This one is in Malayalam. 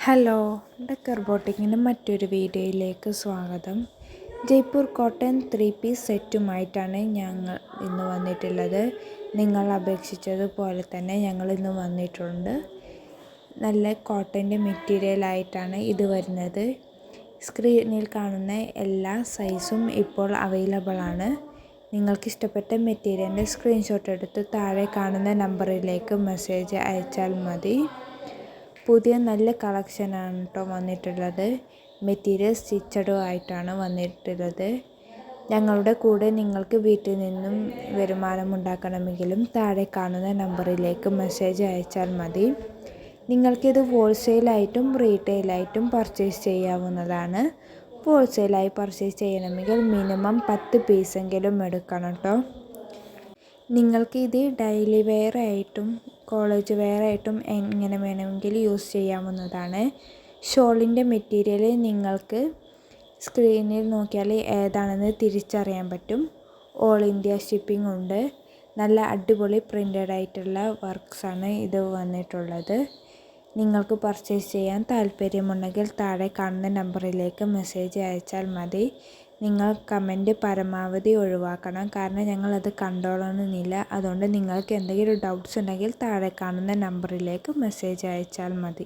ഹലോ, ഡെക്കർ ബോട്ടിക്കിൻ്റെ മറ്റൊരു വീഡിയോയിലേക്ക് സ്വാഗതം. ജയ്പൂർ കോട്ടൺ 3 പീസ് സെറ്റുമായിട്ടാണ് ഞങ്ങൾ ഇന്ന് വന്നിട്ടുള്ളത്. നിങ്ങൾ അപേക്ഷിച്ചതുപോലെ തന്നെ ഞങ്ങൾ ഇന്ന് വന്നിട്ടുണ്ട്. നല്ല കോട്ടൻ്റെ മെറ്റീരിയലായിട്ടാണ് ഇത് വരുന്നത്. സ്ക്രീനിൽ കാണുന്ന എല്ലാ സൈസും ഇപ്പോൾ അവൈലബിൾ ആണ്. നിങ്ങൾക്ക് ഇഷ്ടപ്പെട്ട മെറ്റീരിയലിൻ്റെ സ്ക്രീൻഷോട്ട് എടുത്ത് താഴെ കാണുന്ന നമ്പറിലേക്ക് മെസ്സേജ് അയച്ചാൽ മതി. പുതിയ നല്ല കളക്ഷനാണ് കേട്ടോ വന്നിട്ടുള്ളത്. മെറ്റീരിയൽ സ്റ്റിച്ചഡും ആയിട്ടാണ് വന്നിട്ടുള്ളത്. ഞങ്ങളുടെ കൂടെ നിങ്ങൾക്ക് വീട്ടിൽ നിന്നും വരുമാനം ഉണ്ടാക്കണമെങ്കിലും താഴെ കാണുന്ന നമ്പറിലേക്ക് മെസ്സേജ് അയച്ചാൽ മതി. നിങ്ങൾക്കിത് ഹോൾസെയിലായിട്ടും റീറ്റെയിലായിട്ടും പർച്ചേസ് ചെയ്യാവുന്നതാണ്. ഹോൾസെയിലായി പർച്ചേസ് ചെയ്യണമെങ്കിൽ മിനിമം 10 പീസെങ്കിലും എടുക്കണം കേട്ടോ. നിങ്ങൾക്ക് ഇത് ഡെയിലി വെയർ ആയിട്ടും കോളേജ് വെയർ ആയിട്ടും എങ്ങനെ വേണമെങ്കിലും യൂസ് ചെയ്യാവുന്നതാണ്. ഷോളിൻ്റെ മെറ്റീരിയൽ നിങ്ങൾക്ക് സ്ക്രീനിൽ നോക്കിയാൽ ഏതാണെന്ന് തിരിച്ചറിയാൻ പറ്റും. ഓൾ ഇന്ത്യ ഷിപ്പിംഗ് ഉണ്ട്. നല്ല അടിപൊളി പ്രിൻ്റഡ് ആയിട്ടുള്ള വർക്ക്സാണ് ഇത് വന്നിട്ടുള്ളത്. നിങ്ങൾക്ക് പർച്ചേസ് ചെയ്യാൻ താല്പര്യമുണ്ടെങ്കിൽ താഴെ കാണുന്ന നമ്പറിലേക്ക് മെസ്സേജ് അയച്ചാൽ മതി. നിങ്ങൾ കമൻറ്റ് പരമാവധി ഒഴിവാക്കണം, കാരണം ഞങ്ങളത് കണ്ടോളണമെന്നില്ല. അതുകൊണ്ട് നിങ്ങൾക്ക് എന്തെങ്കിലും ഡൗട്ട്സ് ഉണ്ടെങ്കിൽ താഴെ കാണുന്ന നമ്പറിലേക്ക് മെസ്സേജ് അയച്ചാൽ മതി.